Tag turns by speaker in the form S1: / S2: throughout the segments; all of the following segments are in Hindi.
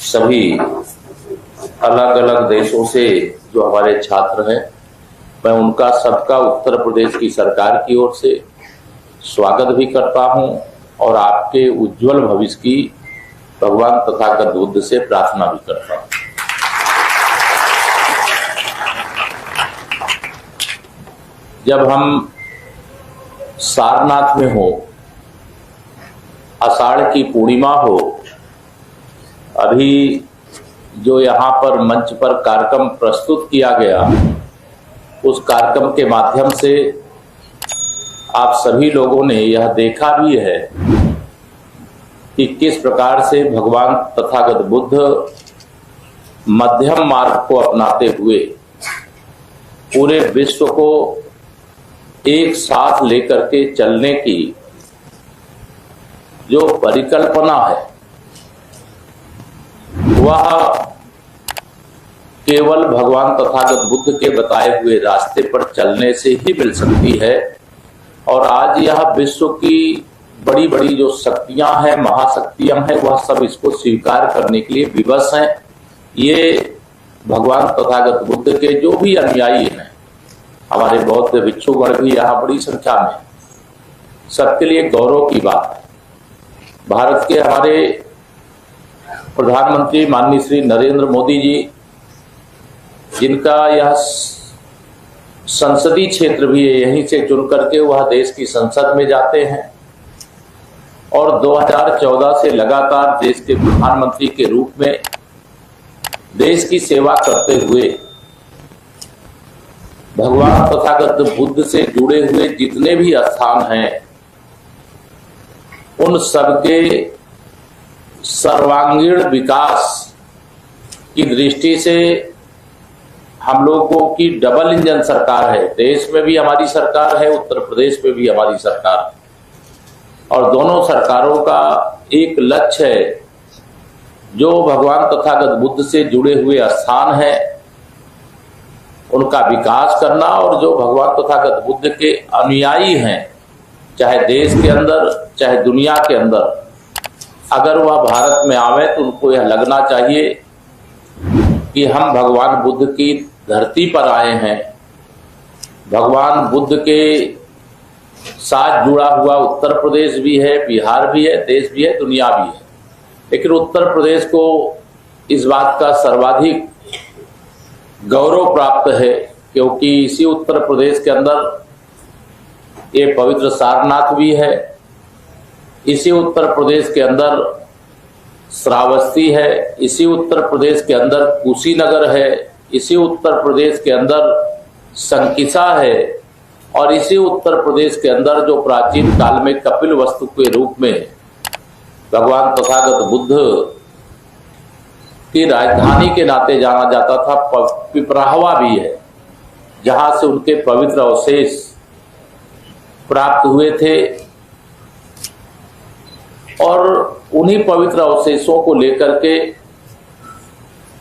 S1: सभी अलग अलग देशों से जो हमारे छात्र हैं, मैं उनका सबका उत्तर प्रदेश की सरकार की ओर से स्वागत भी करता हूं और आपके उज्जवल भविष्य की भगवान तथागत बुद्ध से प्रार्थना भी करता हूं। जब हम सारनाथ में हो, आषाढ़ की पूर्णिमा हो, अभी जो यहाँ पर मंच पर कार्यक्रम प्रस्तुत किया गया, उस कार्यक्रम के माध्यम से आप सभी लोगों ने यह देखा भी है कि किस प्रकार से भगवान तथागत बुद्ध मध्यम मार्ग को अपनाते हुए पूरे विश्व को एक साथ लेकर के चलने की जो परिकल्पना है, वह केवल भगवान तथागत बुद्ध के बताए हुए रास्ते पर चलने से ही मिल सकती है। और आज यह विश्व की बड़ी बड़ी जो शक्तियां हैं, महाशक्तियां हैं, वह सब इसको स्वीकार करने के लिए विवश हैं। ये भगवान तथागत बुद्ध के जो भी अनुयायी हैं, हमारे बौद्ध भिक्षुगण भी यहाँ बड़ी संख्या में, सबके लिए गौरव की बात है। भारत के हमारे प्रधानमंत्री माननीय श्री नरेंद्र मोदी जी, जिनका यह संसदीय क्षेत्र भी है, यहीं से चुन करके वह देश की संसद में जाते हैं और 2014 से लगातार देश के प्रधानमंत्री के रूप में देश की सेवा करते हुए भगवान तथागत बुद्ध से जुड़े हुए जितने भी स्थान हैं, उन सबके सर्वांगीण विकास की दृष्टि से हम लोगों की डबल इंजन सरकार है। देश में भी हमारी सरकार है, उत्तर प्रदेश में भी हमारी सरकार है, और दोनों सरकारों का एक लक्ष्य है, जो भगवान तथागत बुद्ध से जुड़े हुए स्थान हैं उनका विकास करना, और जो भगवान तथागत बुद्ध के अनुयायी हैं, चाहे देश के अंदर चाहे दुनिया के अंदर, अगर वह भारत में आवे तो उनको यह लगना चाहिए कि हम भगवान बुद्ध की धरती पर आए हैं। भगवान बुद्ध के साथ जुड़ा हुआ उत्तर प्रदेश भी है, बिहार भी है, देश भी है, दुनिया भी है, लेकिन उत्तर प्रदेश को इस बात का सर्वाधिक गौरव प्राप्त है, क्योंकि इसी उत्तर प्रदेश के अंदर ये पवित्र सारनाथ भी है, इसी उत्तर प्रदेश के अंदर श्रावस्ती है, इसी उत्तर प्रदेश के अंदर कुशीनगर है, इसी उत्तर प्रदेश के अंदर संकिसा है, और इसी उत्तर प्रदेश के अंदर जो प्राचीन काल में कपिल वस्तु के रूप में भगवान तथागत बुद्ध की राजधानी के नाते जाना जाता था, पिपराहवा भी है, जहां से उनके पवित्र अवशेष प्राप्त हुए थे। और उन्हीं पवित्र अवशेषों को लेकर के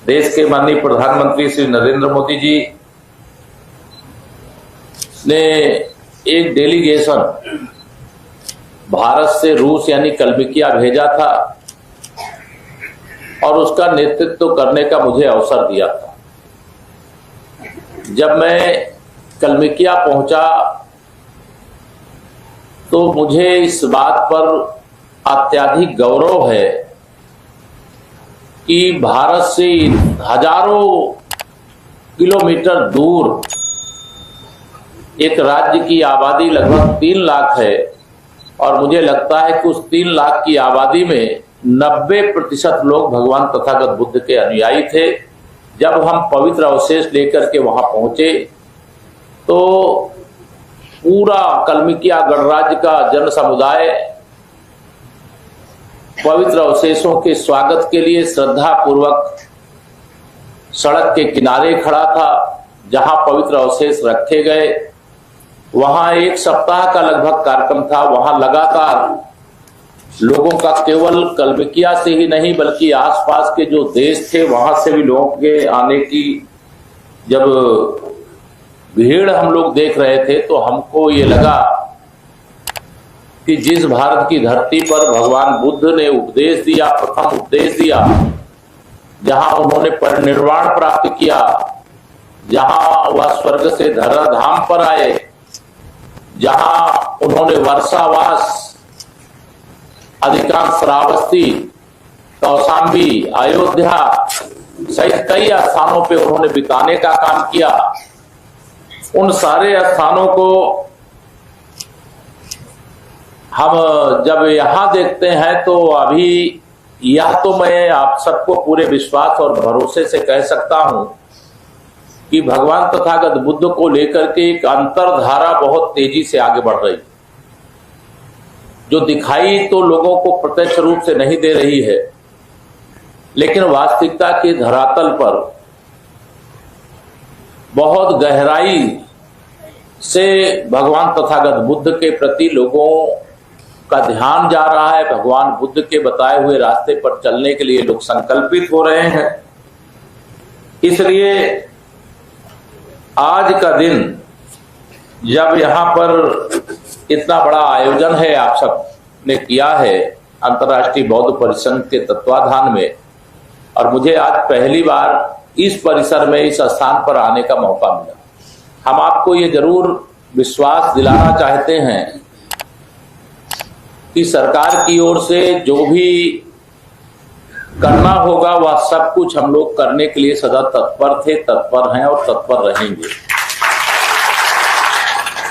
S1: देश के माननीय प्रधानमंत्री श्री नरेंद्र मोदी जी ने एक डेलीगेशन भारत से रूस यानी कलमिकिया भेजा था और उसका नेतृत्व करने का मुझे अवसर दिया था। जब मैं कलमिकिया पहुंचा तो मुझे इस बात पर अत्यधिक गौरव है कि भारत से हजारों किलोमीटर दूर एक राज्य की आबादी लगभग 3 लाख है, और मुझे लगता है कि उस 3 लाख की आबादी में 90% लोग भगवान तथागत बुद्ध के अनुयायी थे। जब हम पवित्र अवशेष लेकर के वहां पहुंचे तो पूरा कलमिकिया गणराज्य का जन समुदाय पवित्र अवशेषों के स्वागत के लिए श्रद्धा पूर्वक सड़क के किनारे खड़ा था, जहां पवित्र अवशेष रखे गए। वहां 1 सप्ताह का लगभग कार्यक्रम था। वहां लगातार लोगों का केवल कलमिकिया से ही नहीं बल्कि आसपास के जो देश थे वहां से भी लोगों के आने की जब भीड़ हम लोग देख रहे थे तो हमको ये लगा कि जिस भारत की धरती पर भगवान बुद्ध ने उपदेश दिया, प्रथम उपदेश दिया, जहां उन्होंने परिनिर्वाण प्राप्त किया, जहां वह स्वर्ग से धराधाम पर आए, जहां उन्होंने वर्षावास, अधिकांश श्रावस्ती, कौशाम्बी, अयोध्या सहित कई स्थानों पे उन्होंने बिताने का काम किया। उन सारे स्थानों को हम जब यहां देखते हैं तो अभी यह तो मैं आप सबको पूरे विश्वास और भरोसे से कह सकता हूं कि भगवान तथागत बुद्ध को लेकर के एक अंतरधारा बहुत तेजी से आगे बढ़ रही, जो दिखाई तो लोगों को प्रत्यक्ष रूप से नहीं दे रही है, लेकिन वास्तविकता के धरातल पर बहुत गहराई से भगवान तथागत बुद्ध के प्रति लोगों का ध्यान जा रहा है। भगवान बुद्ध के बताए हुए रास्ते पर चलने के लिए लोग संकल्पित हो रहे हैं। इसलिए आज का दिन जब यहाँ पर इतना बड़ा आयोजन है, आप सब ने किया है अंतर्राष्ट्रीय बौद्ध परिसंघ के तत्वाधान में, और मुझे आज पहली बार इस परिसर में, इस स्थान पर आने का मौका मिला। हम आपको ये जरूर विश्वास दिलाना चाहते हैं कि सरकार की ओर से जो भी करना होगा वह सब कुछ हम लोग करने के लिए सदा तत्पर थे, तत्पर हैं और तत्पर रहेंगे।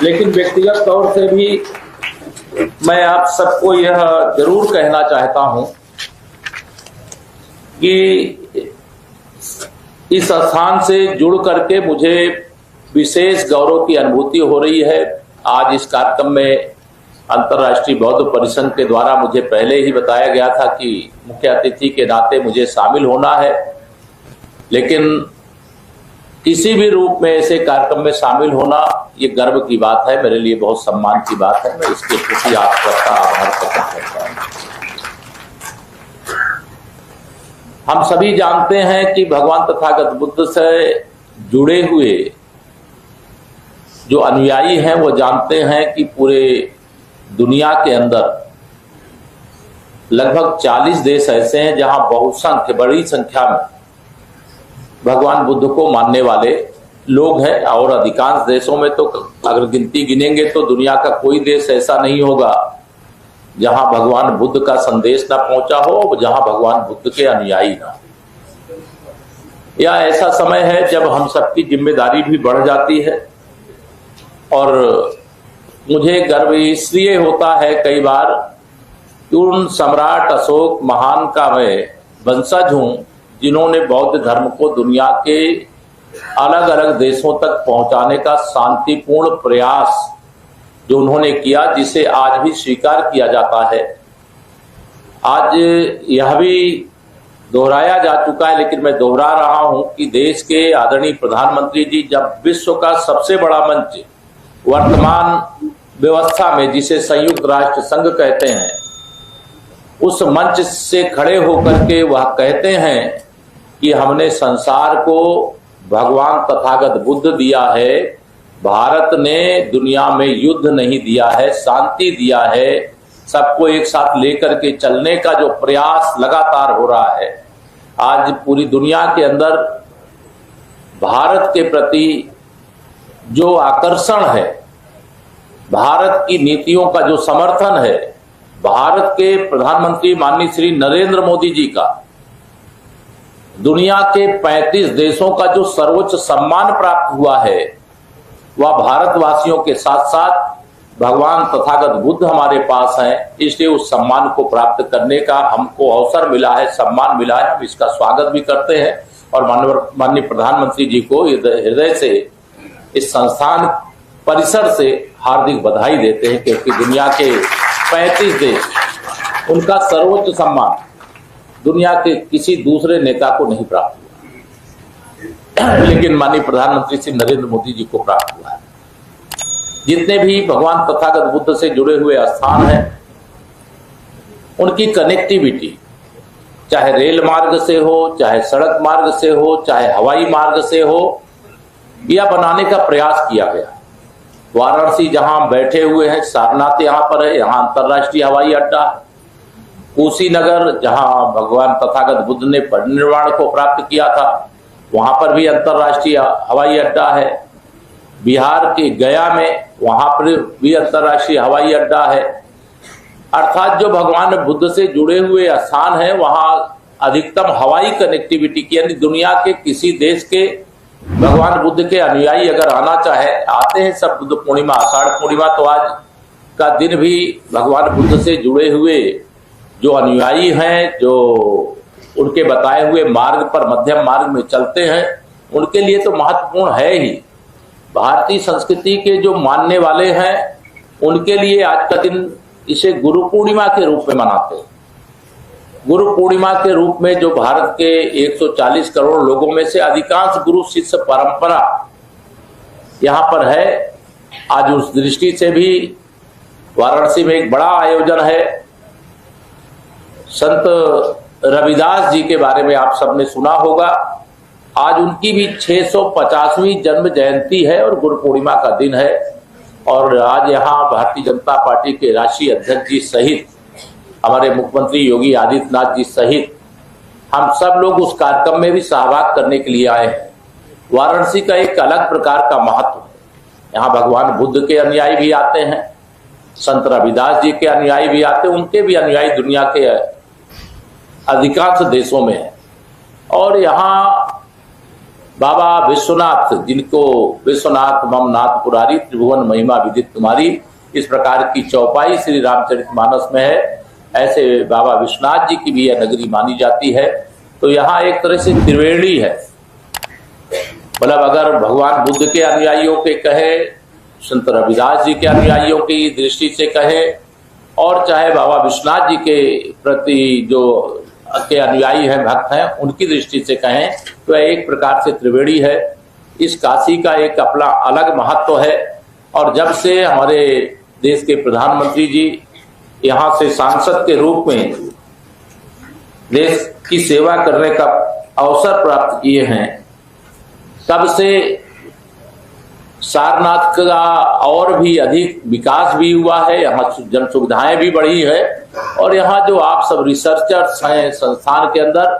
S1: लेकिन व्यक्तिगत तौर से भी मैं आप सबको यह जरूर कहना चाहता हूं कि इस स्थान से जुड़ करके मुझे विशेष गौरव की अनुभूति हो रही है। आज इस कार्यक्रम में अंतर्राष्ट्रीय बौद्ध परिसंघ के द्वारा मुझे पहले ही बताया गया था कि मुख्य अतिथि के नाते मुझे शामिल होना है, लेकिन किसी भी रूप में ऐसे कार्यक्रम में शामिल होना ये गर्व की बात है, मेरे लिए बहुत सम्मान की बात है। मैं इसके प्रति आपका आभार प्रकट करता हूं। हम सभी जानते हैं कि भगवान तथागत बुद्ध से जुड़े हुए जो अनुयायी हैं वो जानते हैं कि पूरे दुनिया के अंदर लगभग 40 देश ऐसे हैं जहां बहुसंख्य, बड़ी संख्या में भगवान बुद्ध को मानने वाले लोग हैं, और अधिकांश देशों में तो अगर गिनती गिनेंगे तो दुनिया का कोई देश ऐसा नहीं होगा जहां भगवान बुद्ध का संदेश ना पहुंचा हो, जहां भगवान बुद्ध के अनुयायी ना। यह ऐसा समय है जब हम सबकी जिम्मेदारी भी बढ़ जाती है, और मुझे गर्व इसलिए होता है कई बार कि उन सम्राट अशोक महान का मैं वंशज हूं जिन्होंने बौद्ध धर्म को दुनिया के अलग अलग देशों तक पहुंचाने का शांतिपूर्ण प्रयास जो उन्होंने किया, जिसे आज भी स्वीकार किया जाता है। आज यह भी दोहराया जा चुका है, लेकिन मैं दोहरा रहा हूं कि देश के आदरणीय प्रधानमंत्री जी जब विश्व का सबसे बड़ा मंच वर्तमान व्यवस्था में, जिसे संयुक्त राष्ट्र संघ कहते हैं, उस मंच से खड़े होकर के वह कहते हैं कि हमने संसार को भगवान तथागत बुद्ध दिया है, भारत ने दुनिया में युद्ध नहीं दिया है, शांति दिया है, सबको एक साथ लेकर के चलने का जो प्रयास लगातार हो रहा है। आज पूरी दुनिया के अंदर भारत के प्रति जो आकर्षण है, भारत की नीतियों का जो समर्थन है, भारत के प्रधानमंत्री माननीय श्री नरेंद्र मोदी जी का दुनिया के 35 देशों का जो सर्वोच्च सम्मान प्राप्त हुआ है, वह भारतवासियों के साथ साथ भगवान तथागत बुद्ध हमारे पास हैं। इसलिए उस सम्मान को प्राप्त करने का हमको अवसर मिला है, सम्मान मिला है, हम इसका स्वागत भी करते हैं और माननीय प्रधानमंत्री जी को हृदय से इस संस्थान परिसर से हार्दिक बधाई देते हैं, क्योंकि दुनिया के 35 देश, उनका सर्वोच्च सम्मान दुनिया के किसी दूसरे नेता को नहीं प्राप्त हुआ, लेकिन माननीय प्रधानमंत्री श्री नरेंद्र मोदी जी को प्राप्त हुआ है। जितने भी भगवान तथागत बुद्ध से जुड़े हुए स्थान हैं, उनकी कनेक्टिविटी चाहे रेल मार्ग से हो, चाहे सड़क मार्ग से हो, चाहे हवाई मार्ग से हो, यह बनाने का प्रयास किया गया। वाराणसी जहां बैठे हुए हैं, सारनाथ यहाँ पर है, यहाँ अंतर्राष्ट्रीय हवाई अड्डा, कुशीनगर जहां भगवान तथागत बुद्ध ने परिनिर्वाण को प्राप्त किया था, वहां पर भी अंतर्राष्ट्रीय हवाई अड्डा है। बिहार के गया में वहां पर भी अंतर्राष्ट्रीय हवाई अड्डा है। अर्थात जो भगवान बुद्ध से जुड़े हुए स्थान है वहां अधिकतम हवाई कनेक्टिविटी की, यानी दुनिया के किसी देश के भगवान बुद्ध के अनुयायी अगर आना चाहे आते हैं। सब बुद्ध पूर्णिमा, आषाढ़ पूर्णिमा तो आज का दिन भी भगवान बुद्ध से जुड़े हुए जो अनुयायी हैं, जो उनके बताए हुए मार्ग पर, मध्यम मार्ग में चलते हैं, उनके लिए तो महत्वपूर्ण है ही। भारतीय संस्कृति के जो मानने वाले हैं उनके लिए आज का दिन इसे गुरु पूर्णिमा के रूप में मनाते हैं। गुरु पूर्णिमा के रूप में जो भारत के 140 करोड़ लोगों में से अधिकांश गुरु शिष्य परंपरा यहाँ पर है, आज उस दृष्टि से भी वाराणसी में एक बड़ा आयोजन है। संत रविदास जी के बारे में आप सबने सुना होगा। आज उनकी भी 650वीं जन्म जयंती है और गुरु पूर्णिमा का दिन है। और आज यहाँ भारतीय जनता पार्टी के राष्ट्रीय अध्यक्ष जी सहित हमारे मुख्यमंत्री योगी आदित्यनाथ जी सहित हम सब लोग उस कार्यक्रम में भी सहभाग करने के लिए आए हैं। वाराणसी का एक अलग प्रकार का महत्व है। यहाँ भगवान बुद्ध के अनुयायी भी आते हैं, संत रविदास जी के अनुयायी भी आते हैं, उनके भी अनुयायी दुनिया के अधिकांश देशों में है। और यहाँ बाबा विश्वनाथ, जिनको विश्वनाथ मम नाथ पुरारी त्रिभुवन महिमा विदित तुम्हारी, इस प्रकार की चौपाई श्री रामचरितमानस में है। ऐसे बाबा विश्वनाथ जी की भी यह नगरी मानी जाती है। तो यहाँ एक तरह से त्रिवेणी है। मतलब अगर भगवान बुद्ध के अनुयायियों के कहे, संत रविदास जी के अनुयायियों की दृष्टि से कहे, और चाहे बाबा विश्वनाथ जी के प्रति जो के अनुयायी हैं, भक्त हैं, उनकी दृष्टि से कहें, तो एक प्रकार से त्रिवेणी है। इस काशी का एक अपना अलग महत्व है। और जब से हमारे देश के प्रधानमंत्री जी यहाँ से सांसद के रूप में देश की सेवा करने का अवसर प्राप्त किए हैं, तब से सारनाथ का और भी अधिक विकास भी हुआ है। यहाँ जन सुविधाएं भी बढ़ी है। और यहाँ जो आप सब रिसर्चर्स हैं संस्थान के अंदर,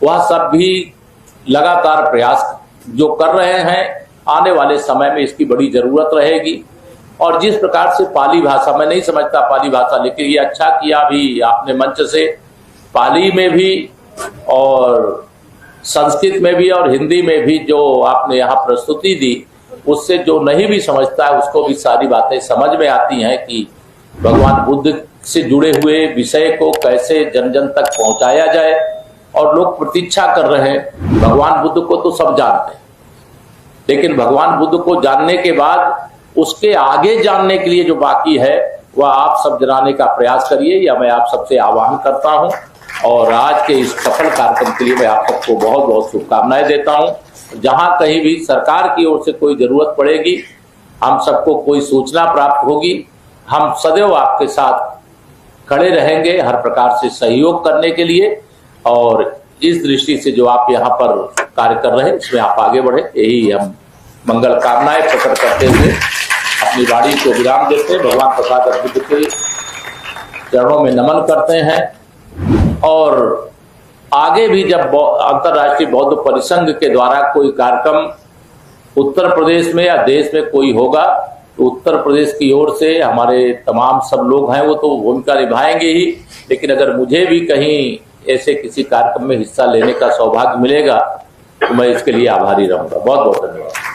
S1: वह सब भी लगातार प्रयास जो कर रहे हैं। आने वाले समय में इसकी बड़ी जरूरत रहेगी। और जिस प्रकार से पाली भाषा, मैं नहीं समझता पाली भाषा, लेकिन ये अच्छा किया भी आपने मंच से, पाली में भी और संस्कृत में भी और हिंदी में भी जो आपने यहाँ प्रस्तुति दी, उससे जो नहीं भी समझता है उसको भी सारी बातें समझ में आती हैं कि भगवान बुद्ध से जुड़े हुए विषय को कैसे जन जन तक पहुंचाया जाए। और लोग प्रतीक्षा कर रहे हैं। भगवान बुद्ध को तो सब जानते हैं, लेकिन भगवान बुद्ध को जानने के बाद उसके आगे जानने के लिए जो बाकी है वह आप सब जनाने का प्रयास करिए, या मैं आप सबसे आह्वान करता हूं। और आज के इस सफल कार्यक्रम के लिए मैं आप सबको बहुत बहुत शुभकामनाएं देता हूं। जहां कहीं भी सरकार की ओर से कोई जरूरत पड़ेगी, हम सबको कोई सूचना प्राप्त होगी, हम सदैव आपके साथ खड़े रहेंगे हर प्रकार से सहयोग करने के लिए। और इस दृष्टि से जो आप यहाँ पर कार्य कर रहे हैं, इसमें आप आगे बढ़े, यही हम मंगल कामनाएं प्रकट करते हुए अपनी वाणी को विराम देते हैं। भगवान तथागत बुद्ध के चरणों में नमन करते हैं। और आगे भी जब अंतर्राष्ट्रीय बौद्ध परिसंघ के द्वारा कोई कार्यक्रम उत्तर प्रदेश में या देश में कोई होगा, तो उत्तर प्रदेश की ओर से हमारे तमाम सब लोग हैं वो तो भूमिका निभाएंगे ही। लेकिन अगर मुझे भी कहीं ऐसे किसी कार्यक्रम में हिस्सा लेने का सौभाग्य मिलेगा तो मैं इसके लिए आभारी रहूंगा। बहुत बहुत धन्यवाद।